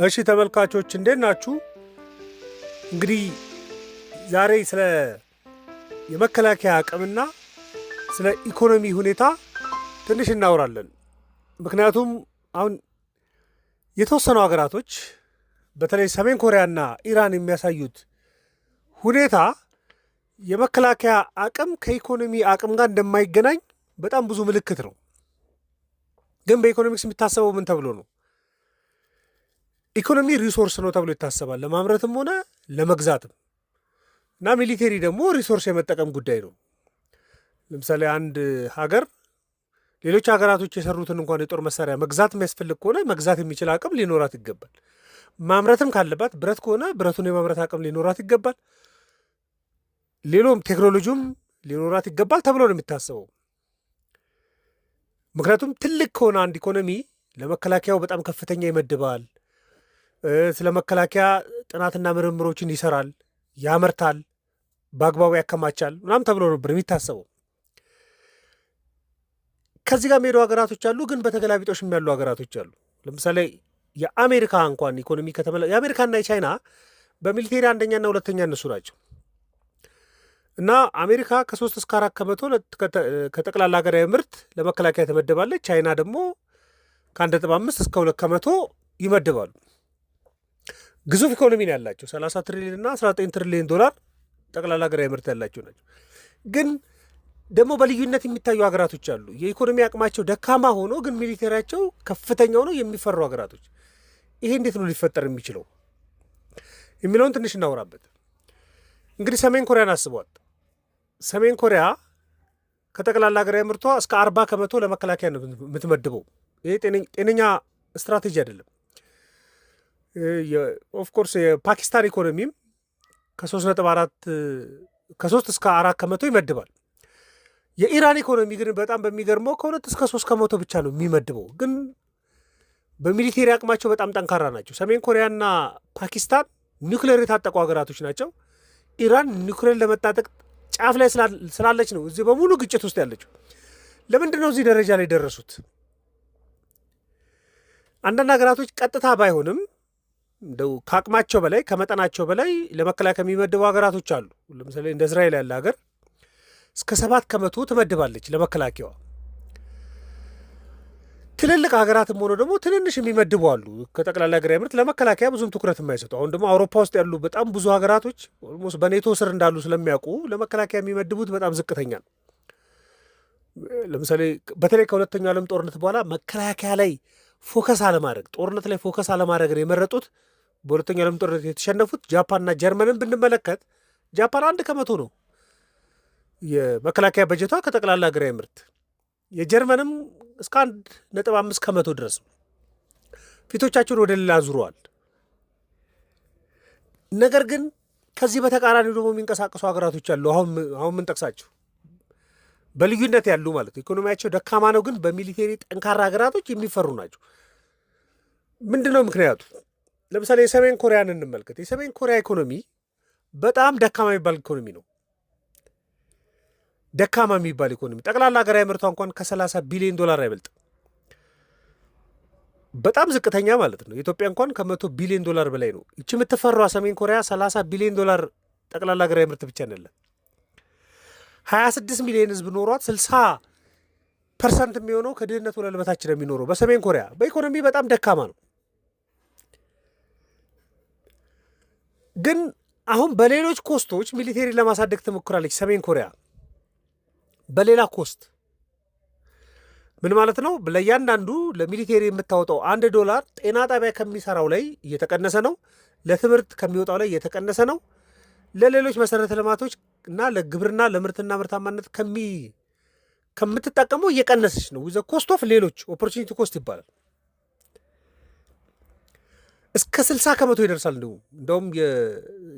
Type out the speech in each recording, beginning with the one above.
እሺ ተመልካቾች እንዴት ናችሁ? እንግዲህ ዛሬ ስለ የመከላከያ አቅምና ስለ ኢኮኖሚ ሁኔታ ትንሽ እናወራለን። ምክንያቱም አሁን የተወሰኑ ሀገራቶች በተለይ ሰሜን ኮሪያና ኢራን የሚያሳዩት ሁኔታ የመከላከያ አቅም ከኢኮኖሚ አቅም ጋር እንደማይገናኝ በጣም ብዙ ምልክት ነው። ግን በኢኮኖሚክስ የሚታሰበው ምን ተብሎ ነው? ኢኮኖሚ ሪሶርስ ነው ተብሎ ይታሰባል፣ ለማምረትም ሆነ ለመግዛትም። እና ሚሊቴሪ ደግሞ ሪሶርስ የመጠቀም ጉዳይ ነው። ለምሳሌ አንድ ሀገር ሌሎች ሀገራቶች የሰሩትን እንኳን የጦር መሳሪያ መግዛት የሚያስፈልግ ከሆነ መግዛት የሚችል አቅም ሊኖራት ይገባል። ማምረትም ካለባት ብረት ከሆነ ብረቱን የማምረት አቅም ሊኖራት ይገባል። ሌሎም ቴክኖሎጂውም ሊኖራት ይገባል ተብሎ ነው የሚታሰበው። ምክንያቱም ትልቅ ከሆነ አንድ ኢኮኖሚ ለመከላከያው በጣም ከፍተኛ ይመድባል። ስለ መከላከያ ጥናትና ምርምሮችን ይሰራል፣ ያመርታል፣ በአግባቡ ያከማቻል ምናምን ተብሎ ነበር የሚታሰበው። ከዚህ ጋር የሚሄዱ ሀገራቶች አሉ፣ ግን በተገላቢጦሽም ያሉ ሀገራቶች አሉ። ለምሳሌ የአሜሪካ እንኳን ኢኮኖሚ የአሜሪካና የቻይና በሚሊቴሪ አንደኛና ሁለተኛ እነሱ ናቸው። እና አሜሪካ ከ3 እስከ 4 ከመቶ ከጠቅላላ ሀገራዊ ምርት ለመከላከያ ትመደባለች። ቻይና ደግሞ ከ1.5 እስከ 2 ከመቶ ይመድባሉ። ግዙፍ ኢኮኖሚ ነው ያላቸው። 30 ትሪሊዮን እና 19 ትሪሊዮን ዶላር ጠቅላላ ሀገራዊ ምርት ያላቸው ናቸው። ግን ደግሞ በልዩነት የሚታዩ ሀገራቶች አሉ። የኢኮኖሚ አቅማቸው ደካማ ሆኖ ግን ሚሊቴሪያቸው ከፍተኛ ሆኖ የሚፈሩ ሀገራቶች። ይሄ እንዴት ነው ሊፈጠር የሚችለው የሚለውን ትንሽ እናወራበት። እንግዲህ ሰሜን ኮሪያን አስቧል። ሰሜን ኮሪያ ከጠቅላላ ሀገራዊ ምርቷ እስከ 40 ከመቶ ለመከላከያ ነው የምትመድበው። ይሄ ጤነኛ ስትራቴጂ አይደለም። ኦፍኮርስ የፓኪስታን ኢኮኖሚም ከ3 እስከ 4 ከመቶ ይመድባል። የኢራን ኢኮኖሚ ግን በጣም በሚገርመው ከ2 እስከ 3 ከመቶ ብቻ ነው የሚመድበው። ግን በሚሊቴሪ አቅማቸው በጣም ጠንካራ ናቸው። ሰሜን ኮሪያና ፓኪስታን ኒውክሌር የታጠቁ ሀገራቶች ናቸው። ኢራን ኒውክሌር ለመታጠቅ ጫፍ ላይ ስላለች ነው እዚህ በሙሉ ግጭት ውስጥ ያለችው። ለምንድን ነው እዚህ ደረጃ ላይ ደረሱት? አንዳንድ ሀገራቶች ቀጥታ ባይሆንም እንደው ከአቅማቸው በላይ ከመጠናቸው በላይ ለመከላከያ የሚመድቡ ሀገራቶች አሉ። ለምሳሌ እንደ እስራኤል ያለ ሀገር እስከ 7 ከመቶ ትመድባለች ለመከላከያዋ። ትልልቅ ሀገራትም ሆኖ ደግሞ ትንንሽ የሚመድቡ አሉ ከጠቅላላ ሀገራዊ ምርት ለመከላከያ ብዙም ትኩረት የማይሰጡ። አሁን ደግሞ አውሮፓ ውስጥ ያሉ በጣም ብዙ ሀገራቶች ኦልሞስት በኔቶ ስር እንዳሉ ስለሚያውቁ ለመከላከያ የሚመድቡት በጣም ዝቅተኛ ነው። ለምሳሌ በተለይ ከሁለተኛው ዓለም ጦርነት በኋላ መከላከያ ላይ ፎከስ አለማድረግ፣ ጦርነት ላይ ፎከስ አለማድረግን የመረጡት በሁለተኛው ዓለም ጦርነት የተሸነፉት ጃፓንና ጀርመንን ብንመለከት ጃፓን 1 ከመቶ ነው የመከላከያ በጀቷ ከጠቅላላ ሀገራዊ ምርት። የጀርመንም እስከ 1.5 ከመቶ ድረስ ነው። ፊቶቻቸውን ወደ ሌላ ዙረዋል። ነገር ግን ከዚህ በተቃራኒ ደግሞ የሚንቀሳቀሱ ሀገራቶች አሉ። አሁን የምንጠቅሳቸው በልዩነት ያሉ ማለት ነው። ኢኮኖሚያቸው ደካማ ነው፣ ግን በሚሊቴሪ ጠንካራ ሀገራቶች የሚፈሩ ናቸው። ምንድን ነው ምክንያቱ? ለምሳሌ የሰሜን ኮሪያን እንመልከት። የሰሜን ኮሪያ ኢኮኖሚ በጣም ደካማ የሚባል ኢኮኖሚ ነው። ደካማ የሚባል ኢኮኖሚ ጠቅላላ ሀገራዊ ምርቷ እንኳን ከ30 ቢሊዮን ዶላር አይበልጥም። በጣም ዝቅተኛ ማለት ነው። የኢትዮጵያ እንኳን ከ100 ቢሊዮን ዶላር በላይ ነው። ይቺ የምትፈራዋ ሰሜን ኮሪያ 30 ቢሊዮን ዶላር ጠቅላላ ሀገራዊ ምርት ብቻ ነለን። 26 ሚሊዮን ህዝብ ኖሯት 60% የሚሆነው ከድህነት ወለል በታች ነው የሚኖረው በሰሜን ኮሪያ። በኢኮኖሚ በጣም ደካማ ነው። ግን አሁን በሌሎች ኮስቶች ሚሊቴሪ ለማሳደግ ትሞክራለች ሰሜን ኮሪያ። በሌላ ኮስት ምን ማለት ነው? ለእያንዳንዱ ለሚሊቴሪ የምታወጣው $1 ጤና ጣቢያ ከሚሰራው ላይ እየተቀነሰ ነው። ለትምህርት ከሚወጣው ላይ እየተቀነሰ ነው። ለሌሎች መሰረተ ልማቶች እና ለግብርና ለምርትና ምርታማነት ከምትጠቀመው እየቀነሰች ነው። ዘ ኮስት ኦፍ ሌሎች ኦፖርቹኒቲ ኮስት ይባላል። እስከ 60 ከመቶ ይደርሳል። እንደውም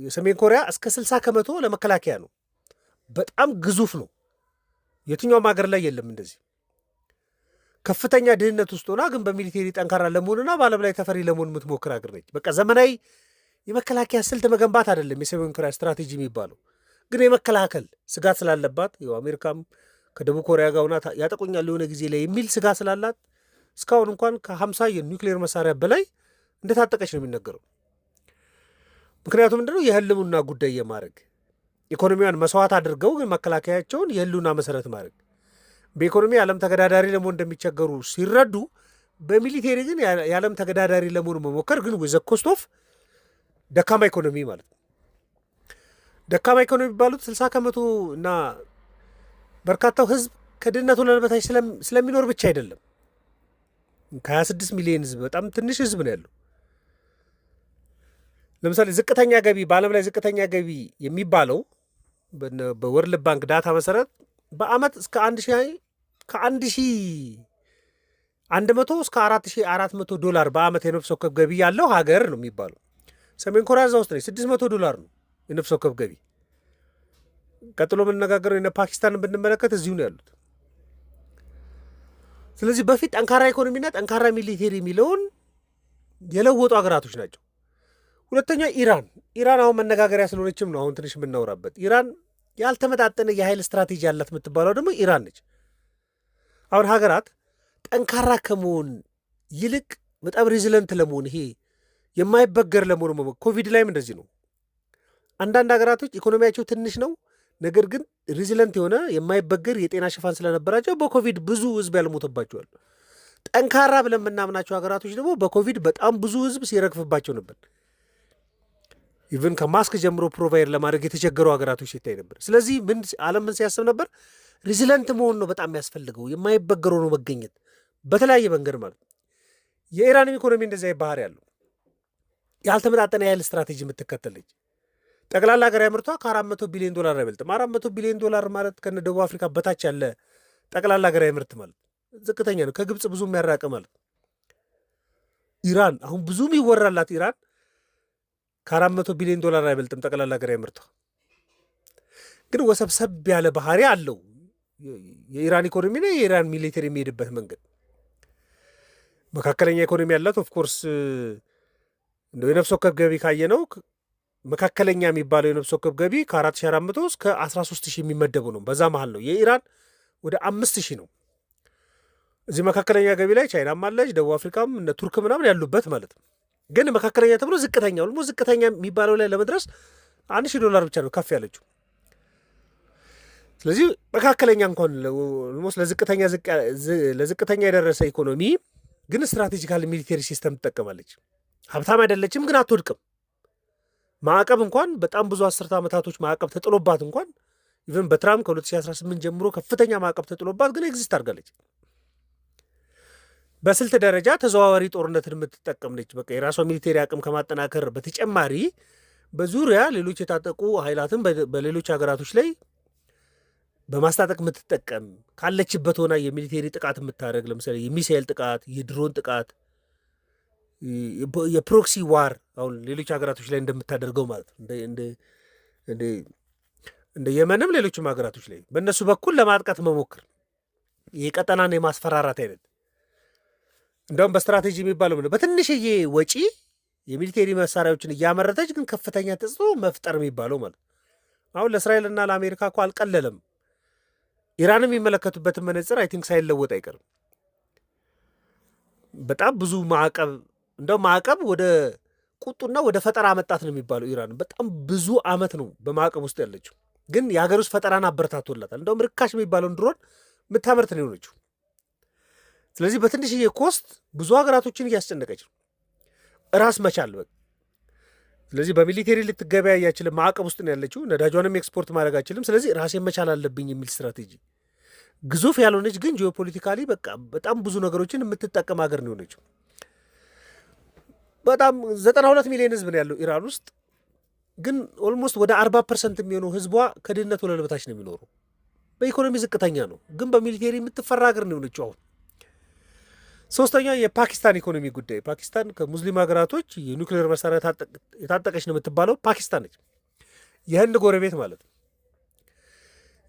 የሰሜን ኮሪያ እስከ 60 ከመቶ ለመከላከያ ነው። በጣም ግዙፍ ነው። የትኛውም ሀገር ላይ የለም እንደዚህ። ከፍተኛ ድህነት ውስጥ ሆና ግን በሚሊቴሪ ጠንካራ ለመሆንና በዓለም ላይ ተፈሪ ለመሆን የምትሞክር ሀገር ነች። በቃ ዘመናዊ የመከላከያ ስልት መገንባት አይደለም የሰሜን ኮሪያ ስትራቴጂ የሚባለው፣ ግን የመከላከል ስጋት ስላለባት አሜሪካም ከደቡብ ኮሪያ ጋር ሆና ያጠቁኛል የሆነ ጊዜ ላይ የሚል ስጋት ስላላት እስካሁን እንኳን ከ50 የኒውክሌር መሳሪያ በላይ እንደታጠቀች ነው የሚነገረው። ምክንያቱም ምንድነው የህልውና ጉዳይ የማድረግ ኢኮኖሚዋን መስዋዕት አድርገው ግን መከላከያቸውን የህልውና መሰረት ማድረግ በኢኮኖሚ የዓለም ተገዳዳሪ ለመሆን እንደሚቸገሩ ሲረዱ በሚሊቴሪ ግን የዓለም ተገዳዳሪ ለመሆን መሞከር ግን ወዘ ኮስት ኦፍ ደካማ ኢኮኖሚ ማለት ነው። ደካማ ኢኮኖሚ የሚባሉት 60 ከመቶ እና በርካታው ህዝብ ከድህነት ወለል በታች ስለሚኖር ብቻ አይደለም። ከ26 ሚሊዮን ህዝብ በጣም ትንሽ ህዝብ ነው ያለው። ለምሳሌ ዝቅተኛ ገቢ በዓለም ላይ ዝቅተኛ ገቢ የሚባለው በወርልድ ባንክ ዳታ መሰረት በአመት እስከ 1100 እስከ 4400 ዶላር በአመት የነፍስ ወከፍ ገቢ ያለው ሀገር ነው የሚባለው። ሰሜን ኮሪያ እዛ ውስጥ ነው። $600 ነው የነፍስ ወከፍ ገቢ። ቀጥሎ የምንነጋገረው የነ ፓኪስታንን ብንመለከት እዚሁ ነው ያሉት። ስለዚህ በፊት ጠንካራ ኢኮኖሚና ጠንካራ ሚሊቴሪ የሚለውን የለወጡ ሀገራቶች ናቸው። ሁለተኛ ኢራን አሁን መነጋገሪያ ስለሆነችም ነው አሁን ትንሽ የምናወራበት። ኢራን ያልተመጣጠነ የኃይል ስትራቴጂ ያላት የምትባለው ደግሞ ኢራን ነች። አሁን ሀገራት ጠንካራ ከመሆን ይልቅ በጣም ሬዚለንት ለመሆን ይሄ የማይበገር ለመሆኑ ኮቪድ ላይም እንደዚህ ነው። አንዳንድ ሀገራቶች ኢኮኖሚያቸው ትንሽ ነው፣ ነገር ግን ሬዚለንት የሆነ የማይበገር የጤና ሽፋን ስለነበራቸው በኮቪድ ብዙ ህዝብ ያልሞተባቸዋል። ጠንካራ ብለን የምናምናቸው ሀገራቶች ደግሞ በኮቪድ በጣም ብዙ ህዝብ ሲረግፍባቸው ነበር። ኢቨን ከማስክ ጀምሮ ፕሮቫይድ ለማድረግ የተቸገሩ ሀገራቶች ሲታይ ነበር። ስለዚህ ዓለም ምን ሲያስብ ነበር? ሬዚለንት መሆን ነው በጣም የሚያስፈልገው፣ የማይበገር ሆኖ መገኘት በተለያየ መንገድ ማለት ነው። የኢራንም ኢኮኖሚ እንደዚያ ባህሪ ያለው ያልተመጣጠነ የኃይል ስትራቴጂ የምትከተለች ጠቅላላ ሀገራዊ ምርቷ ከ400 ቢሊዮን ዶላር አይበልጥም። 400 ቢሊዮን ዶላር ማለት ከነ ደቡብ አፍሪካ በታች ያለ ጠቅላላ ሀገራዊ ምርት ማለት ዝቅተኛ ነው። ከግብፅ ብዙ የሚያራቅ ማለት። ኢራን አሁን ብዙ ይወራላት ኢራን ከ400 ቢሊዮን ዶላር አይበልጥም ጠቅላላ ሀገራዊ ምርቷ። ግን ወሰብሰብ ያለ ባህሪ አለው የኢራን ኢኮኖሚና የኢራን ሚሊተሪ የሚሄድበት መንገድ። መካከለኛ ኢኮኖሚ ያላት ኦፍኮርስ እንደው የነፍስ ወከፍ ገቢ ካየ ነው መካከለኛ የሚባለው የነፍስ ወከፍ ገቢ ከ4400 እስከ 13000 የሚመደቡ ነው። በዛ መሀል ነው። የኢራን ወደ 5000 ነው። እዚህ መካከለኛ ገቢ ላይ ቻይናም አለች፣ ደቡብ አፍሪካም እነ ቱርክ ምናምን ያሉበት ማለት ነው። ግን መካከለኛ ተብሎ ዝቅተኛ ሁሉ ዝቅተኛ የሚባለው ላይ ለመድረስ $1000 ብቻ ነው ከፍ ያለችው። ስለዚህ መካከለኛ እንኳን ኦልሞስት ለዝቅተኛ የደረሰ ኢኮኖሚ ግን ስትራቴጂካል ሚሊቴሪ ሲስተም ትጠቀማለች። ሀብታም አይደለችም፣ ግን አትወድቅም። ማዕቀብ እንኳን በጣም ብዙ 10 ዓመታቶች ማዕቀብ ተጥሎባት እንኳን ኢቨን በትራምፕ ከ2018 ጀምሮ ከፍተኛ ማዕቀብ ተጥሎባት ግን ኤግዚስት አድርጋለች። በስልት ደረጃ ተዘዋዋሪ ጦርነትን የምትጠቀም ነች። በቃ የራሷ ሚሊቴሪ አቅም ከማጠናከር በተጨማሪ በዙሪያ ሌሎች የታጠቁ ኃይላትን በሌሎች ሀገራቶች ላይ በማስታጠቅ የምትጠቀም ካለችበት ሆና የሚሊቴሪ ጥቃት የምታደርግ ለምሳሌ የሚሳኤል ጥቃት፣ የድሮን ጥቃት፣ የፕሮክሲ ዋር አሁን ሌሎች ሀገራቶች ላይ እንደምታደርገው ማለት ነው። እንደ የመንም ሌሎችም ሀገራቶች ላይ በእነሱ በኩል ለማጥቃት መሞክር የቀጠናን የማስፈራራት አይነት እንደውም በስትራቴጂ የሚባለው ምንድን በትንሽዬ ወጪ የሚሊቴሪ መሳሪያዎችን እያመረተች ግን ከፍተኛ ተጽዕኖ መፍጠር የሚባለው ማለት አሁን ለእስራኤልና ለአሜሪካ እኮ አልቀለለም። ኢራን የሚመለከቱበትን መነጽር አይ ቲንክ ሳይለወጥ አይቀርም። በጣም ብዙ ማዕቀብ እንደውም ማዕቀብ ወደ ቁጡና ወደ ፈጠራ አመጣት ነው የሚባለው። ኢራን በጣም ብዙ አመት ነው በማዕቀብ ውስጥ ያለችው፣ ግን የሀገር ውስጥ ፈጠራን አበረታቶላታል። እንደውም ርካሽ የሚባለውን ድሮን የምታመርት ነው የሆነችው። ስለዚህ በትንሽዬ ኮስት ብዙ ሀገራቶችን እያስጨነቀች ነው። ራስ መቻል በቃ። ስለዚህ በሚሊቴሪ ልትገበያ አያችልም፣ ማዕቀብ ውስጥ ነው ያለችው። ነዳጇንም ኤክስፖርት ማድረግ አችልም። ስለዚህ ራሴን መቻል አለብኝ የሚል ስትራቴጂ ግዙፍ ያልሆነች ግን ጂኦፖለቲካሊ በቃ በጣም ብዙ ነገሮችን የምትጠቀም ሀገር ነው የሆነችው። በጣም 92 ሚሊዮን ህዝብ ነው ያለው ኢራን ውስጥ፣ ግን ኦልሞስት ወደ 40% የሚሆነው ህዝቧ ከድህነት ወለል በታች ነው የሚኖሩ። በኢኮኖሚ ዝቅተኛ ነው፣ ግን በሚሊቴሪ የምትፈራ ሀገር ነው የሆነችው አሁን። ሶስተኛ የፓኪስታን ኢኮኖሚ ጉዳይ። ፓኪስታን ከሙስሊም ሀገራቶች የኒውክሌር መሳሪያ የታጠቀች ነው የምትባለው ፓኪስታን ነች፣ የህንድ ጎረቤት ማለት ነው።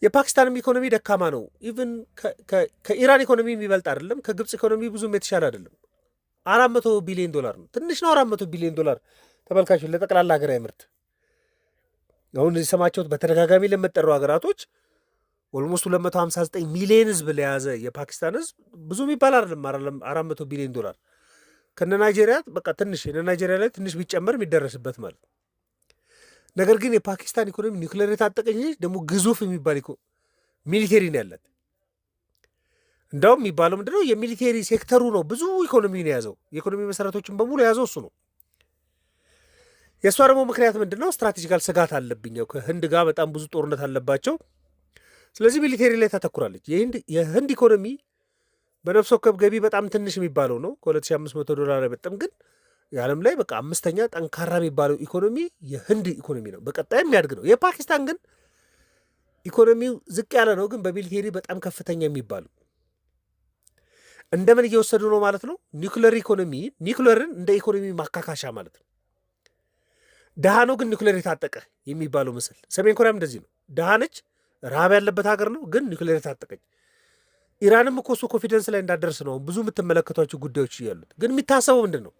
የፓኪስታንም ኢኮኖሚ ደካማ ነው። ኢቭን ከኢራን ኢኮኖሚ የሚበልጥ አይደለም፣ ከግብፅ ኢኮኖሚ ብዙም የተሻለ አይደለም። $400 ቢሊዮን ነው፣ ትንሽ ነው። $400 ቢሊዮን ተመልካቾች ለጠቅላላ ሀገራዊ ምርት። አሁን የሰማችሁት በተደጋጋሚ ለመጠሩ ሀገራቶች ኦልሞስት 259 ሚሊዮን ህዝብ ለያዘ የፓኪስታን ህዝብ ብዙ የሚባል አይደለም $400 ቢሊዮን። ከነ ናይጄሪያ በቃ ትንሽ ናይጄሪያ ላይ ትንሽ ቢጨመር የሚደረስበት ማለት ነው። ነገር ግን የፓኪስታን ኢኮኖሚ ኒውክሌር የታጠቀች ደግሞ ግዙፍ የሚባል ሚሊቴሪ ነው ያላት። እንዳውም የሚባለው ምንድነው የሚሊቴሪ ሴክተሩ ነው ብዙ ኢኮኖሚን የያዘው፣ የኢኮኖሚ መሰረቶችን በሙሉ የያዘው እሱ ነው። የእሷ ደግሞ ምክንያት ምንድነው? ስትራቴጂካል ስጋት አለብኝ፣ ከህንድ ጋር በጣም ብዙ ጦርነት አለባቸው። ስለዚህ ሚሊቴሪ ላይ ታተኩራለች። የህንድ ኢኮኖሚ በነፍስ ወከፍ ገቢ በጣም ትንሽ የሚባለው ነው፣ $2500 በጣም ግን የዓለም ላይ በቃ 5ኛ ጠንካራ የሚባለው ኢኮኖሚ የህንድ ኢኮኖሚ ነው። በቀጣይ የሚያድግ ነው። የፓኪስታን ግን ኢኮኖሚው ዝቅ ያለ ነው፣ ግን በሚሊቴሪ በጣም ከፍተኛ የሚባለው እንደምን እየወሰዱ ነው ማለት ነው። ኒውክሌር ኢኮኖሚ ኒውክሌርን እንደ ኢኮኖሚ ማካካሻ ማለት ነው። ድሃ ነው ግን ኒውክሌር የታጠቀ የሚባለው ምስል። ሰሜን ኮሪያም እንደዚህ ነው። ድሃ ነች፣ ረሃብ ያለበት ሀገር ነው፣ ግን ኒውክሌር የታጠቀች። ኢራንም እኮ እሱ ኮንፊደንስ ላይ እንዳደርስ ነው ብዙ የምትመለከቷቸው ጉዳዮች ያሉት። ግን የሚታሰበው ምንድን ነው?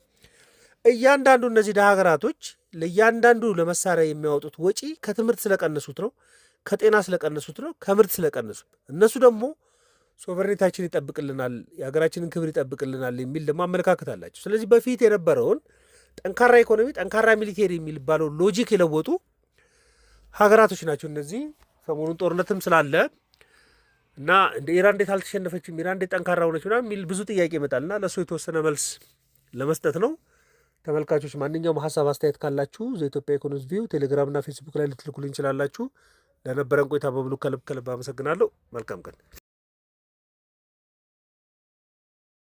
እያንዳንዱ እነዚህ ድሃ ሀገራቶች ለእያንዳንዱ ለመሳሪያ የሚያወጡት ወጪ ከትምህርት ስለቀነሱት ነው፣ ከጤና ስለቀነሱት ነው፣ ከምርት ስለቀነሱት። እነሱ ደግሞ ሶቨሬኒታችን ይጠብቅልናል፣ የሀገራችንን ክብር ይጠብቅልናል የሚል ደግሞ አመለካከት አላቸው። ስለዚህ በፊት የነበረውን ጠንካራ ኢኮኖሚ፣ ጠንካራ ሚሊቴሪ የሚባለው ሎጂክ የለወጡ ሀገራቶች ናቸው እነዚህ። ሰሞኑን ጦርነትም ስላለ እና እንደ ኢራን እንዴት አልተሸነፈችም፣ ኢራን እንዴት ጠንካራ ሆነች ምናምን የሚል ብዙ ጥያቄ ይመጣልና ለእሱ የተወሰነ መልስ ለመስጠት ነው። ተመልካቾች ማንኛውም ሀሳብ አስተያየት ካላችሁ ዘኢትዮጵያ ኢኮኖሚስት ቪው ቴሌግራምና ፌስቡክ ላይ ልትልኩልኝ እንችላላችሁ። ለነበረን ቆይታ በሙሉ ከልብ አመሰግናለሁ። መልካም ቀን።